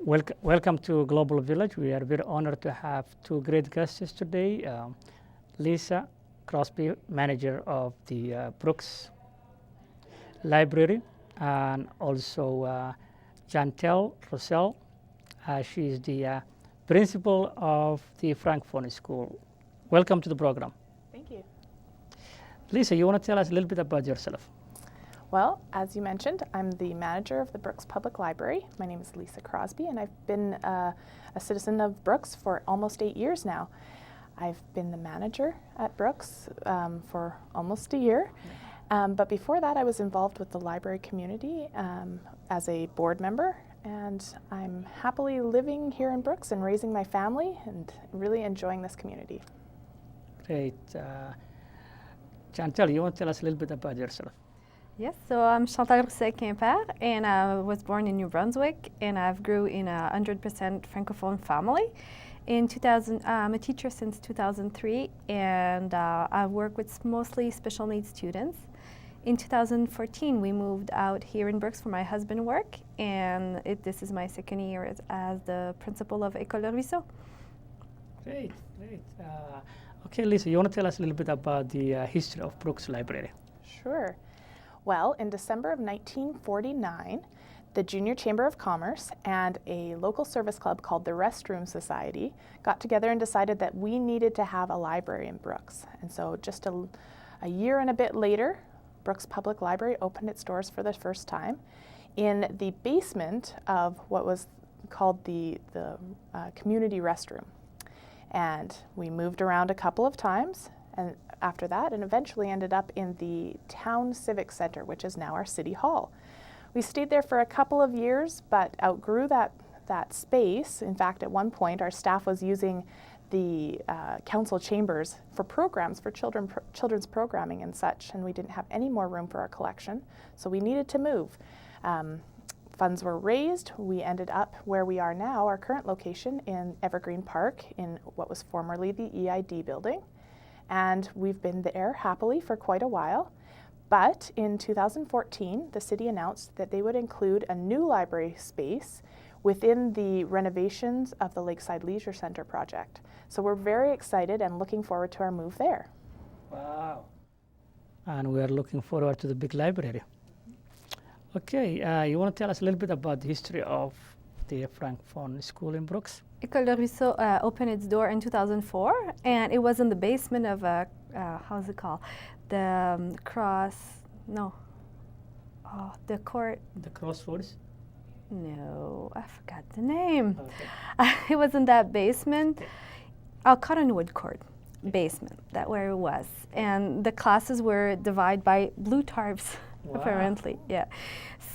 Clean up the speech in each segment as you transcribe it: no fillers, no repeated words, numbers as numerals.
Welcome to Global Village. We are very honored to have two great guests today. Lisa Crosby, manager of the Brooks Library, and also Chantel Rossell. She is the principal of the Francophone School. Welcome to the program. Thank you. Lisa, you want to tell us a little bit about yourself? Well, as you mentioned, I'm the manager of the Brooks Public Library. My name is Lisa Crosby, and I've been a citizen of Brooks for almost 8 years now. I've been the manager at Brooks for almost a year. But before that, I was involved with the library community as a board member, and I'm happily living here in Brooks and raising my family and really enjoying this community. Great. Chantel, you want to tell us a little bit about yourself? Yes, so I'm Chantal Rousset-Quimper, and I was born in New Brunswick, and I've grew in a 100% Francophone family. In 2000, I'm a teacher since 2003, and I work with mostly special needs students. In 2014, we moved out here in Brooks for my husband's work, and this is my second year as the principal of École Le Ruisseau. Great, great. Okay, Lisa, you want to tell us a little bit about the history of Brooks Library? Sure. Well, in December of 1949, the Junior Chamber of Commerce and a local service club called the Restroom Society got together and decided that we needed to have a library in Brooks. And so just a year and a bit later, Brooks Public Library opened its doors for the first time in the basement of what was called the community restroom. And we moved around a couple of times and after that, and eventually ended up in the Town Civic Center, which is now our City Hall. We stayed there for a couple of years, but outgrew that space. In fact, at one point, our staff was using the council chambers for programs, for children's programming and such, and we didn't have any more room for our collection, so we needed to move. Funds were raised. We ended up where we are now, our current location in Evergreen Park, in what was formerly the EID building. And we've been there happily for quite a while. But in 2014, the city announced that they would include a new library space within the renovations of the Lakeside Leisure Center project. So we're very excited and looking forward to our move there. Wow. And we are looking forward to the big library. Okay, you want to tell us a little bit about the history of the Francophone School in Brooks? École Le Ruisseau opened its door in 2004, and it was in the basement of how's it called? The the court. The Crossroads? No, I forgot the name. Okay. It was in that basement. Cottonwood Court basement, that's where it was. And the classes were divided by blue tarps, Wow. apparently, yeah.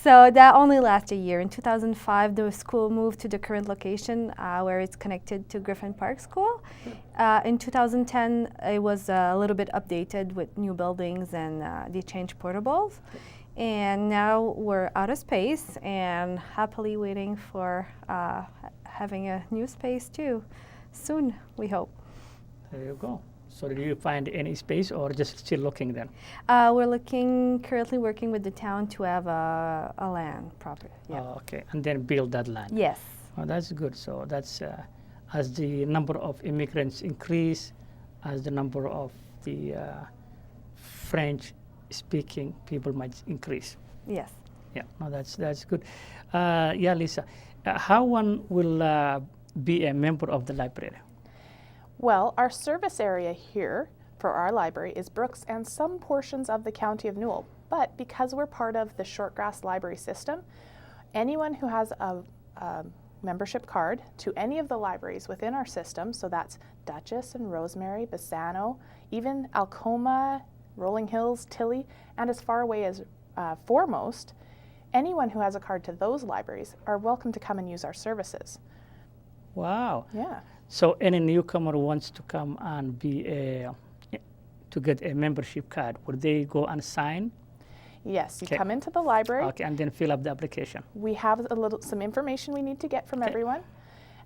So that only lasted a year. In 2005, the school moved to the current location where it's connected to Griffin Park School. In 2010, it was a little bit updated with new buildings and they changed portables. And now we're out of space and happily waiting for having a new space too. Soon, we hope. There you go. So did you find any space or just still looking then? We're currently working with the town to have a land property. Yeah. Okay, and then build that land. Yes. Oh, that's good. So that's as the number of immigrants increase, as the number of the French-speaking people might increase. Yes. Yeah, no, that's good. Yeah, Lisa, how one will be a member of the library? Well, our service area here for our library is Brooks and some portions of the County of Newell. But because we're part of the Shortgrass Library System, anyone who has a membership card to any of the libraries within our system, so that's Dutchess and Rosemary, Bassano, even Alcoma, Rolling Hills, Tilly, and as far away as Foremost, anyone who has a card to those libraries are welcome to come and use our services. Wow. Yeah. So any newcomer wants to come and to get a membership card, would they go and sign? Yes, you come into the library. Okay, and then fill up the application. We have some information we need to get from everyone,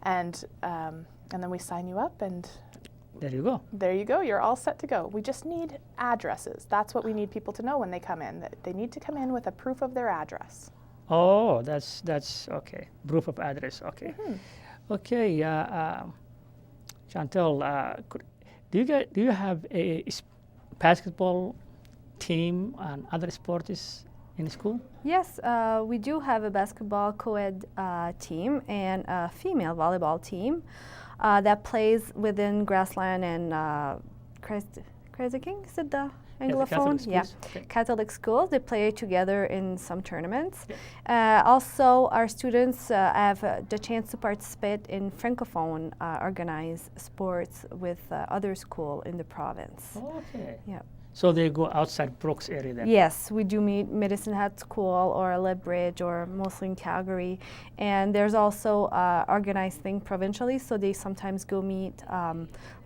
and then we sign you up, and there you go. There you go. You're all set to go. We just need addresses. That's what we need people to know when they come in. That they need to come in with a proof of their address. Oh, that's okay. Proof of address. Okay. Okay. Chantel, do you have a basketball team and other sports in school? Yes, we do have a basketball co-ed team and a female volleyball team that plays within Grassland and Crazy King. Is it the Anglophone? Catholic schools. They play together in some tournaments. Also, our students have the chance to participate in Francophone organized sports with other schools in the province. Okay. Yeah. So they go outside Brooks area then? Yes, we do meet Medicine Hat School or Lethbridge or mostly in Calgary. And there's also organized thing provincially, so they sometimes go meet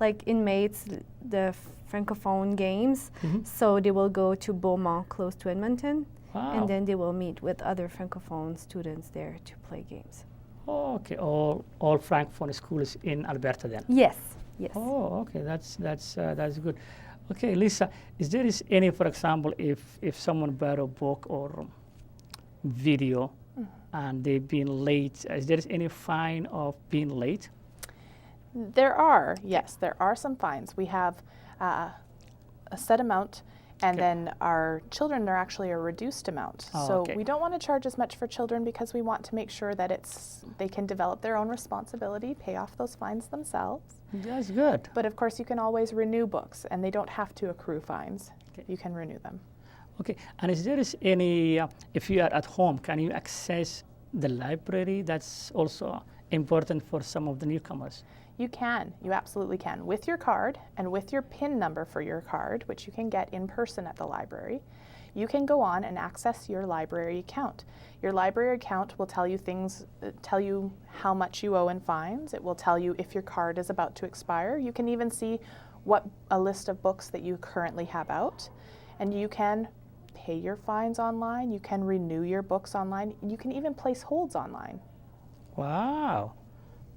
like inmates, the Francophone games. So they will go to Beaumont, close to Edmonton, and then they will meet with other Francophone students there to play games. Oh, okay, all Francophone schools in Alberta then? Yes, yes. Oh, okay, that's good. Okay, Lisa, is there any, for example, if someone bought a book or video and they've been late, is there any fine of being late? There are, yes, there are some fines. We have a set amount, and then our children are actually a reduced amount. So we don't want to charge as much for children because we want to make sure that they can develop their own responsibility, pay off those fines themselves. That's good. But of course, you can always renew books, and they don't have to accrue fines. You can renew them. Okay, and is there any, if you are at home, can you access the library? That's also important for some of the newcomers. You can, you absolutely can. With your card and with your PIN number for your card, which you can get in person at the library, you can go on and access your library account. Your library account will tell you things, tell you how much you owe in fines. It will tell you if your card is about to expire. You can even see a list of books that you currently have out, and you can pay your fines online. You can renew your books online. You can even place holds online. Wow.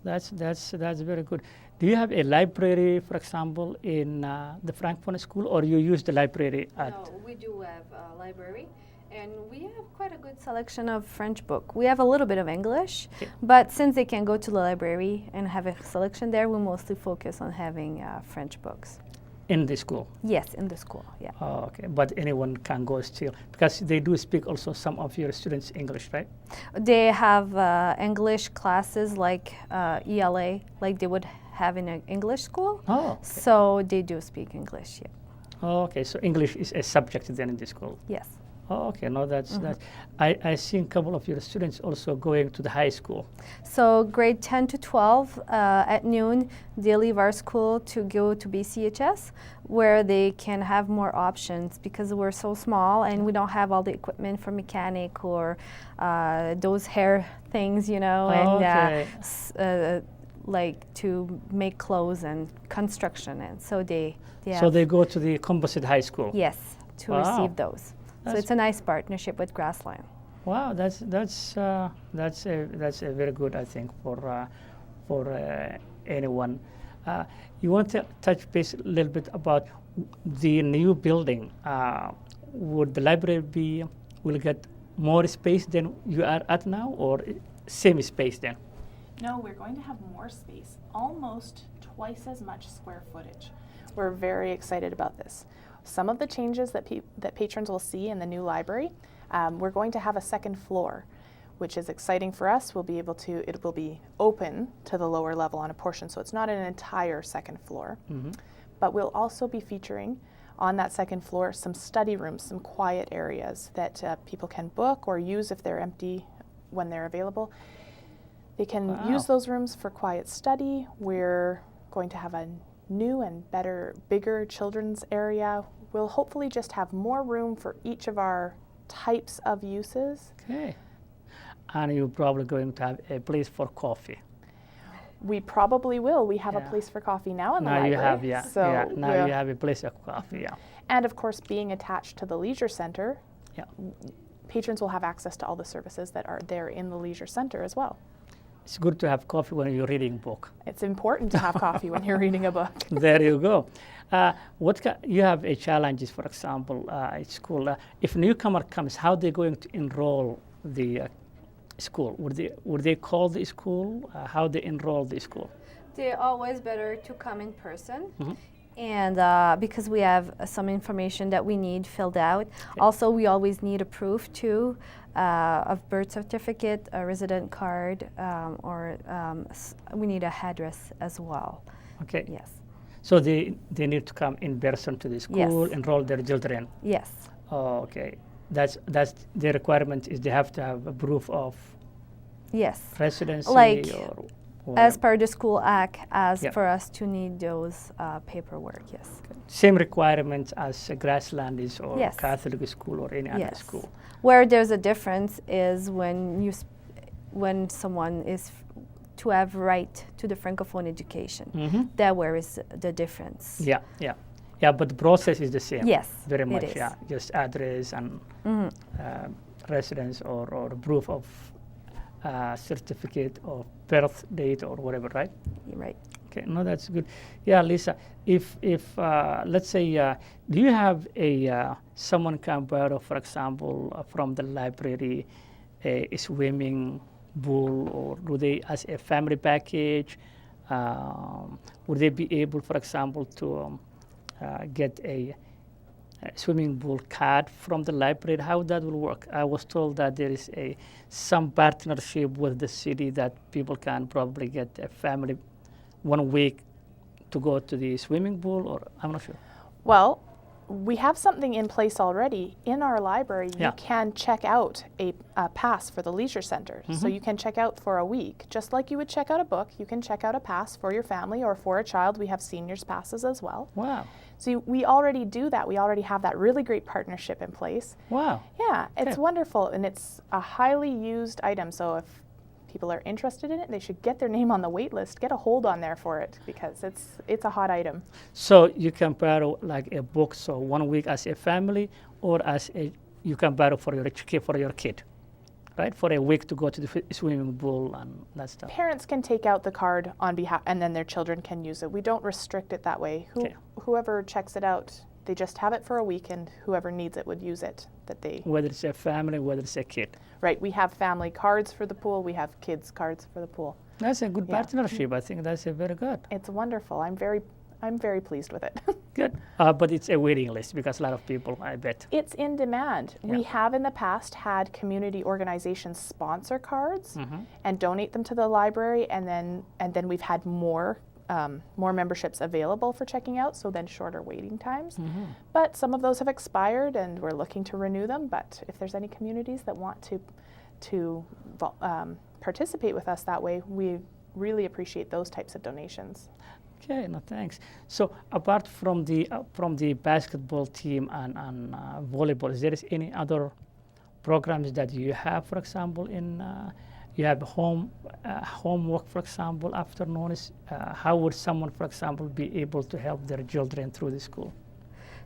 That's very good. Do you have a library, for example, in the Francophone school, or you use the library at? No, we do have a library, and we have quite a good selection of French book. We have a little bit of English, but since they can go to the library and have a selection there, we mostly focus on having French books. In the school? Yes, in the school, yeah. Oh, okay, but anyone can go still, because they do speak also some of your students English, right? They have English classes like ELA, like they would have in an English school. Oh, okay. So they do speak English, yeah. Oh, okay, so English is a subject then in the school? Yes. Oh, okay, no, that's. I see a couple of your students also going to the high school. So grade 10 to 12 at noon, they leave our school to go to BCHS, where they can have more options because we're so small and we don't have all the equipment for mechanic or those hair things, you know, and like to make clothes and construction, and so they go to the composite high school. Yes, to receive those. So it's a nice partnership with Grassland. Wow, that's a very good, I think, for anyone. You want to touch base a little bit about the new building? Would the library will get more space than you are at now, or same space then? No, we're going to have more space, almost twice as much square footage. We're very excited about this. Some of the changes that patrons will see in the new library, we're going to have a second floor, which is exciting for us. It will be open to the lower level on a portion, so it's not an entire second floor. But we'll also be featuring on that second floor some study rooms, some quiet areas that people can book or use if they're empty when they're available. They can use those rooms for quiet study. We're going to have a new and bigger children's area. We'll hopefully just have more room for each of our types of uses. Okay. And you're probably going to have a place for coffee. We probably will. We have a place for coffee now in the library. Now you have a place for coffee, And of course, being attached to the leisure center, patrons will have access to all the services that are there in the leisure center as well. It's good to have coffee when you're reading a book. It's important to have coffee when you're reading a book. There you go. You have challenges, for example, at school. If a newcomer comes, how are they going to enroll the school? Would they call the school? How they enroll the school? They're always better to come in person. Mhm. And because we have some information that we need filled out. Also, we always need a proof too of birth certificate, a resident card, or we need a address as well. Okay. Yes. So they need to come in person to the school, Yes. enroll their children. Yes. Oh, okay. That's the requirement is they have to have a proof of Yes. residency Like, or As per the school act, as Yep. for us to need those paperwork. Yes. same requirements as Grasslandis or Yes. Catholic school or any other Yes. school. Where there's a difference is when someone is to have right to the francophone education. Mm-hmm. That where is the difference. Yeah. But the process is the same. Yes, Very it much. is. Yeah. Just address and Mhm. residence or proof of certificate of birth date or whatever, right? You're right. Okay, no, that's good. Yeah, Lisa, if let's say, do you have a someone come borrow, for example, from the library, a swimming pool, or do they, as a family package, would they be able, for example, to get a swimming pool card from the library? How that will work? I was told that there is some partnership with the city that people can probably get a family 1 week to go to the swimming pool, or I'm not sure. Well, we have something in place already. In our library, Yeah. you can check out a pass for the leisure center. So Mhm. you can check out for a week. Just like you would check out a book, you can check out a pass for your family or for a child. We have seniors passes as well. Wow, So we already do that. We already have that really great partnership in place. wow. Yeah, it's Okay. wonderful, and it's a highly used item. So if people are interested in it, they should get their name on the wait list, get a hold on there for it, because it's a hot item. So you can borrow like a book, so 1 week as a family, or as you can borrow for your kid, right? For a week to go to the swimming pool and that stuff. Parents can take out the card on behalf, and then their children can use it. We don't restrict it that way. Okay. Whoever checks it out, they just have it for a week, and whoever needs it would use it. Whether it's a family, whether it's a kid. Right. We have family cards for the pool. We have kids cards for the pool. That's a good Yeah. partnership. I think that's a very good. It's wonderful. I'm very pleased with it. Good. But it's a waiting list because a lot of people, I bet. It's in demand. Yeah. We have in the past had community organizations sponsor cards Mhm. and donate them to the library, and then we've had more memberships available for checking out, so then shorter waiting times. Mhm. But some of those have expired, and we're looking to renew them. But if there's any communities that want to participate with us that way, we really appreciate those types of donations. Okay, no thanks. So apart from the basketball team and volleyball, is there any other programs that you have? For example, you have homework, for example, afternoons. How would someone, for example, be able to help their children through the school?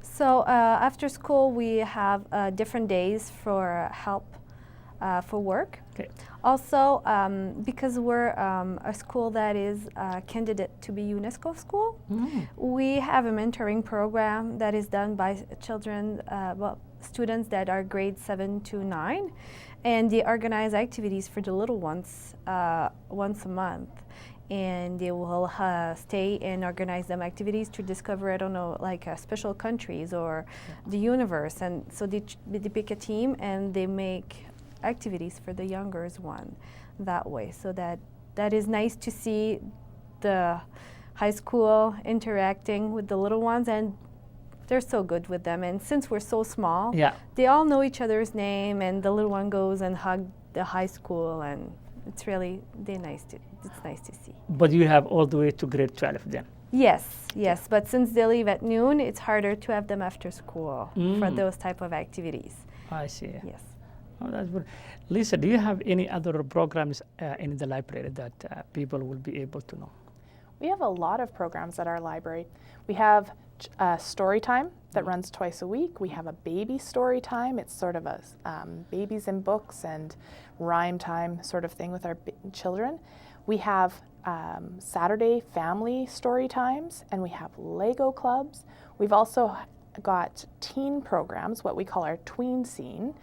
So after school, we have different days for help for work. Okay. Also, because we're a school that is a candidate to be UNESCO school, we have a mentoring program that is done by children, students that are grades 7 to 9, and they organize activities for the little ones once a month. And they will stay and organize them activities to discover, I don't know, like special countries or the universe. And so they pick a team and they make activities for the younger one that way. So that is nice to see the high school interacting with the little ones, and they're so good with them. And since we're so small, Yeah. they all know each other's name, and the little one goes and hug the high school, and it's nice to see. But you have all the way to grade 12 then. Yes, but since they leave at noon, it's harder to have them after school for Mm. those type of activities. I see. Yes. Oh, that's good. Lisa, do you have any other programs in the library that people will be able to know? We have a lot of programs at our library. We have story time that runs twice a week. We have a baby story time. It's sort of a babies and books and rhyme time sort of thing with our children. We have Saturday family story times, and we have Lego clubs. We've also got teen programs, what we call our tween scene.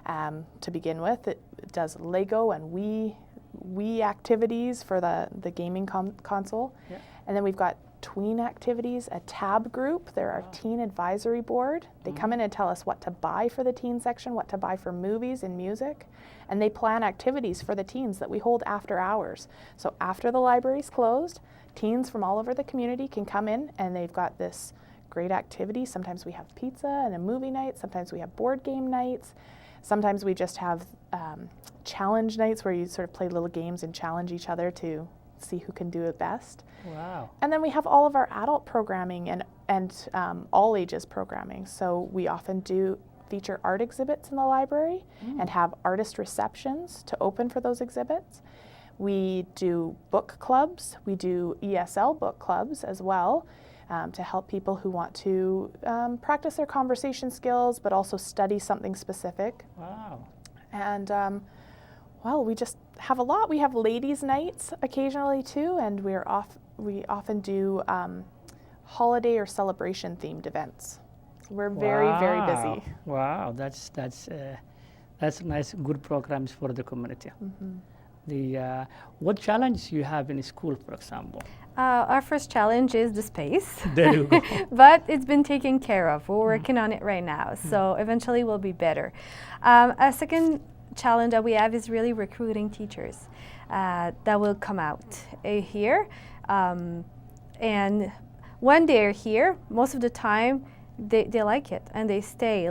To begin with, it does Lego and Wii activities for the gaming console. Yeah. And then we've got tween activities, a tab group. They're our teen advisory board. They come in and tell us what to buy for the teen section, what to buy for movies and music, and they plan activities for the teens that we hold after hours. So after the library's closed, teens from all over the community can come in and they've got this great activity. Sometimes we have pizza and a movie night, sometimes we have board game nights, sometimes we just have challenge nights where you sort of play little games and challenge each other to see who can do it best. Wow. And then we have all of our adult programming and all ages programming. So we often do feature art exhibits in the library and have artist receptions to open for those exhibits. We do book clubs. We do ESL book clubs as well to help people who want to practice their conversation skills but also study something specific. Wow. And well, we just have a lot. We have ladies' nights occasionally too, and we often do holiday or celebration themed events. We're very, very busy. Wow, that's nice, good programs for the community. The what challenge you have in school, for example? Our first challenge is the space. There you go. But it's been taken care of. We're working on it right now, so eventually we'll be better. A second challenge that we have is really recruiting teachers that will come out here. And when they're here, most of the time, they like it and they stay,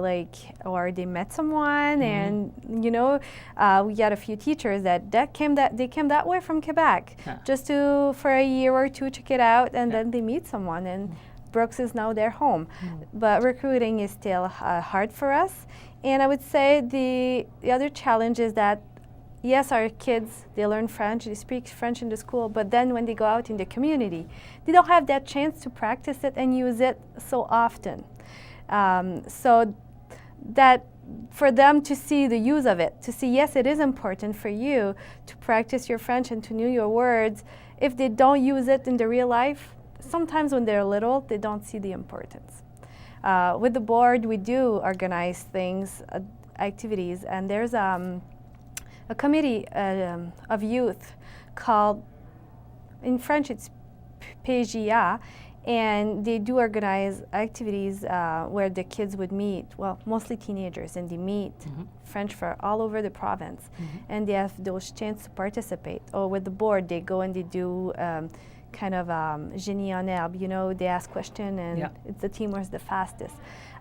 or they met someone and we got a few teachers that came that way from Quebec just for a year or two check it out, and then they meet someone and Brooks is now their home. But recruiting is still hard for us, and I would say the other challenge is that yes, our kids, they learn French, they speak French in the school, but then when they go out in the community, they don't have that chance to practice it and use it so often. So that for them to see the use of it, to see, yes, it is important for you to practice your French and to know your words, if they don't use it in the real life, sometimes when they're little, they don't see the importance. With the board, we do organize things, activities, and there's a committee of youth called, in French it's PGA, and they do organize activities where the kids would meet, well, mostly teenagers, and they meet French for all over the province, and they have those chance to participate. Or with the board, they go and they do kind of génie en herbe, they ask questions and it's the team who's the fastest.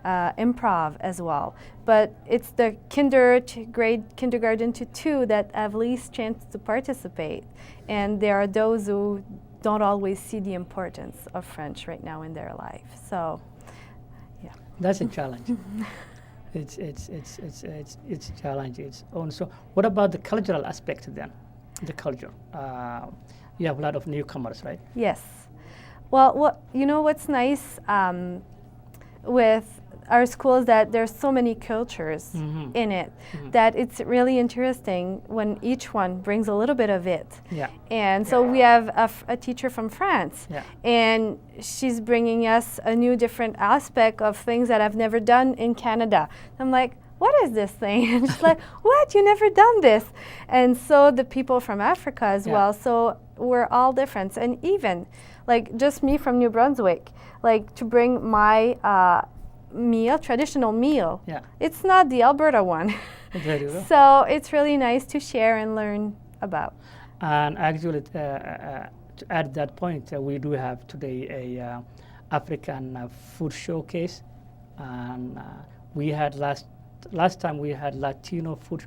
Improv as well, but it's the kindergarten to 2 that have least chance to participate, and there are those who don't always see the importance of French right now in their life. So, yeah, that's a challenge. It's a challenge its own. So, what about the cultural aspect then? The culture. You have a lot of newcomers, right? Yes. Well, what's nice with our school is that there's so many cultures in it that it's really interesting when each one brings a little bit of it. Yeah. And so we have a teacher from France, and she's bringing us a new different aspect of things that I've never done in Canada. I'm like, what is this thing? And she's like, what? You never done this? And so the people from Africa as well. So we're all different. And even just me from New Brunswick, to bring my traditional meal. Yeah. It's not the Alberta one. So it's really nice to share and learn about. And actually, to add that point, we do have today a African food showcase, and we had last time we had Latino food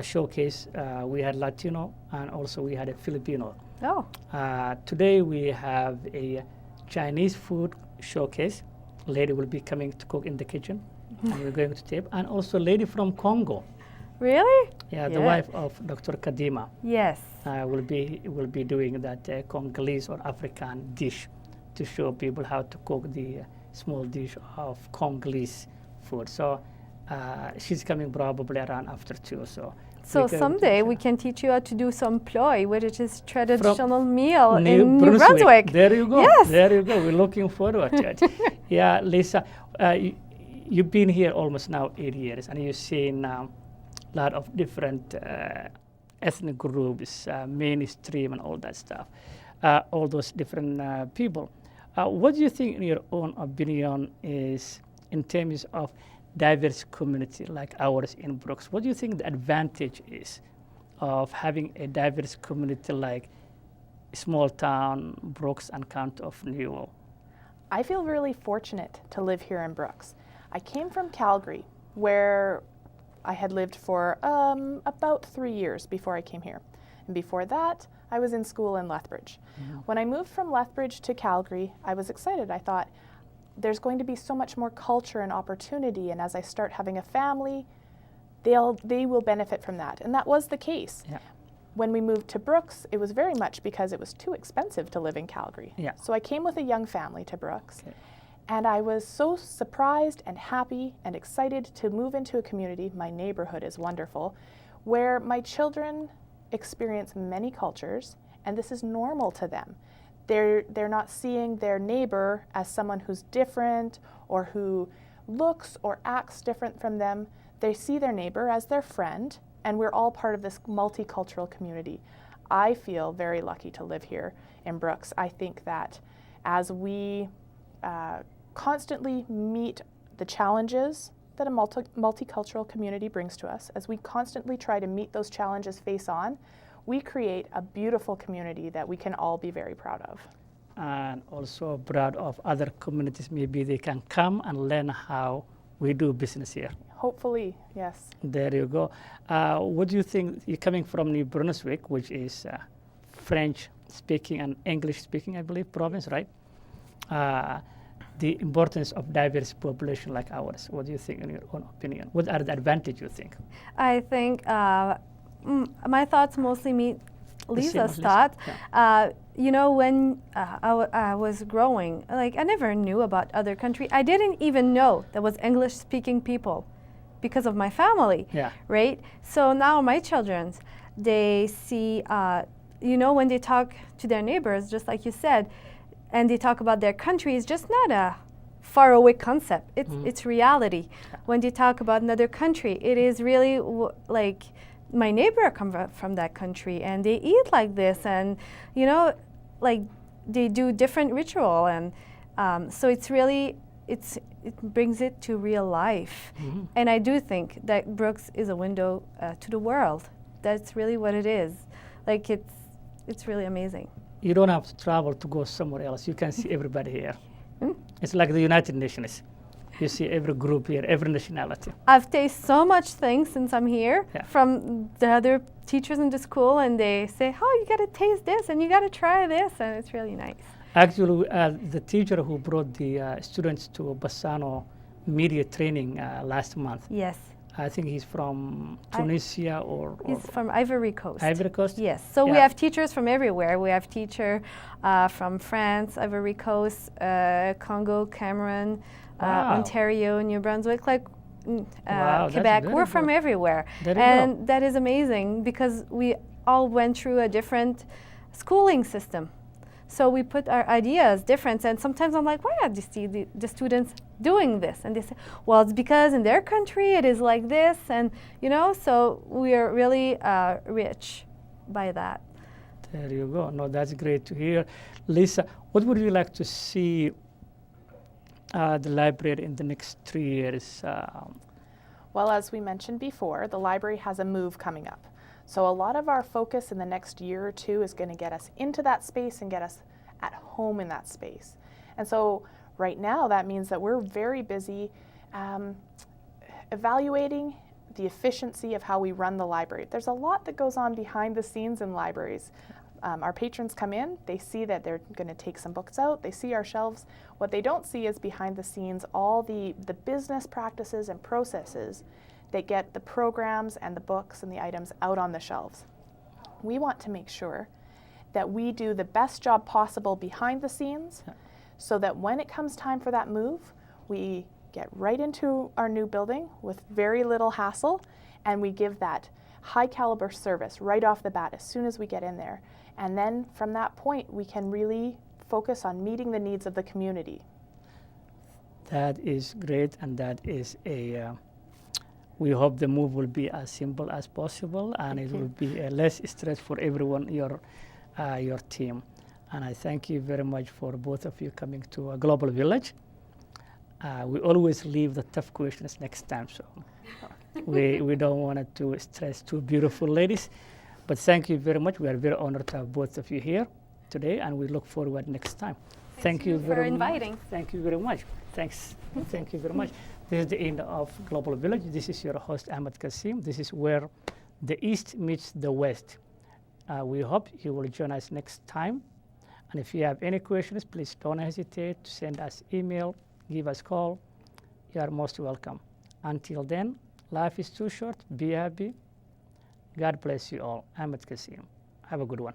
showcase. We had Latino, and also we had a Filipino. Oh. Today we have a Chinese food showcase. Lady will be coming to cook in the kitchen, and we're going to tape. And also lady from Congo. Really? Yeah, the wife of Dr. Kadima. Yes. Will be doing that Congolese or African dish to show people how to cook the small dish of Congolese food. So she's coming probably around after 2. So someday we can teach you how to do some ploy, which is traditional meal in New Brunswick. There you go. Yes. There you go. We're looking forward to it. Yeah, Lisa, you've been here almost now 8 years, and you've seen a lot of different ethnic groups, mainstream, and all that stuff, all those different people. What do you think, in your own opinion, is in terms of diverse community like ours in Brooks? What do you think the advantage is of having a diverse community like small town Brooks and County of Newell? I feel really fortunate to live here in Brooks. I came from Calgary, where I had lived for about 3 years before I came here. And before that, I was in school in Lethbridge. When I moved from Lethbridge to Calgary, I was excited. I thought, there's going to be so much more culture and opportunity, and as I start having a family, they will benefit from that. And that was the case. Yeah. When we moved to Brooks, it was very much because it was too expensive to live in Calgary. Yeah. So I came with a young family to Brooks. Okay. And I was so surprised and happy and excited to move into a community, my neighborhood is wonderful, where my children experience many cultures, and this is normal to them. They're not seeing their neighbor as someone who's different or who looks or acts different from them. They see their neighbor as their friend, and we're all part of this multicultural community. I feel very lucky to live here in Brooks. I think that as we constantly meet the challenges that a multicultural community brings to us, as we constantly try to meet those challenges face on, we create a beautiful community that we can all be very proud of. And also proud of other communities. Maybe they can come and learn how we do business here. Hopefully, yes. There you go. What do you think, you're coming from New Brunswick, which is French-speaking and English-speaking, I believe, province, right? The importance of diverse population like ours. What do you think, in your own opinion? What are the advantages, you think? I think my thoughts mostly meet Lisa's Lisa. thoughts. Yeah. You know, when I was growing, like I never knew about other countries. I didn't even know there was English-speaking people because of my family, Yeah. right? So now my children, they see, you know, when they talk to their neighbors, just like you said, and they talk about their country, it's just not a faraway concept. It's reality. Yeah. When they talk about another country, it is really like my neighbor come from that country and they eat like this, and you know, like they do different ritual, and so it's really it brings it to real life. And I do think that Brooks is a window to the world. That's really what it is. Like it's really amazing. You don't have to travel to go somewhere else. You can see everybody here. It's like the United Nations. You see every group here, every nationality. I've tasted so much things since I'm here. Yeah. From the other teachers in the school, and they say, oh, you got to taste this and you got to try this, and it's really nice. Actually, the teacher who brought the students to Bassano media training last month, Yes. I think he's from Tunisia or He's from Ivory Coast. Ivory Coast. Yes. So we Yeah. have teachers from everywhere. We have teacher from France, Ivory Coast, Congo, Cameroon, Wow. Ontario, New Brunswick, like Wow, that's Quebec. very We're from good. everywhere. There you And go. that is amazing because we all went through a different schooling system. So we put our ideas different, and sometimes I'm like, why are the students doing this? And they say, well, it's because in their country it is like this, and you know, so we are really rich by that. There you go. No, that's great to hear. Lisa, what would you like to see the library in the next 3 years? Well, as we mentioned before, the library has a move coming up. So a lot of our focus in the next year or two is going to get us into that space and get us at home in that space. And so right now that means that we're very busy evaluating the efficiency of how we run the library. There's a lot that goes on behind the scenes in libraries. Our patrons come in, they see that they're going to take some books out, they see our shelves. What they don't see is behind the scenes all the business practices and processes that get the programs and the books and the items out on the shelves. We want to make sure that we do the best job possible behind the scenes so that when it comes time for that move, we get right into our new building with very little hassle, and we give that high caliber service right off the bat as soon as we get in there. And then from that point, we can really focus on meeting the needs of the community. That is great, and that is a. We hope the move will be as simple as possible, and it will be less stress for everyone, your team. And I thank you very much for both of you coming to a Global Village. We always leave the tough questions next time, so we don't want to stress two beautiful ladies. But thank you very much. We are very honored to have both of you here today, and we look forward next time. Thank you for very inviting. much. Thank you very much. Thanks. Thank you very much. This is the end of Global Village. This is your host, Ahmed Kasim. This is where the East meets the West. We hope you will join us next time. And if you have any questions, please don't hesitate to send us email, give us a call. You are most welcome. Until then, life is too short. Be happy. God bless you all. Ahmed Kasim. Have a good one.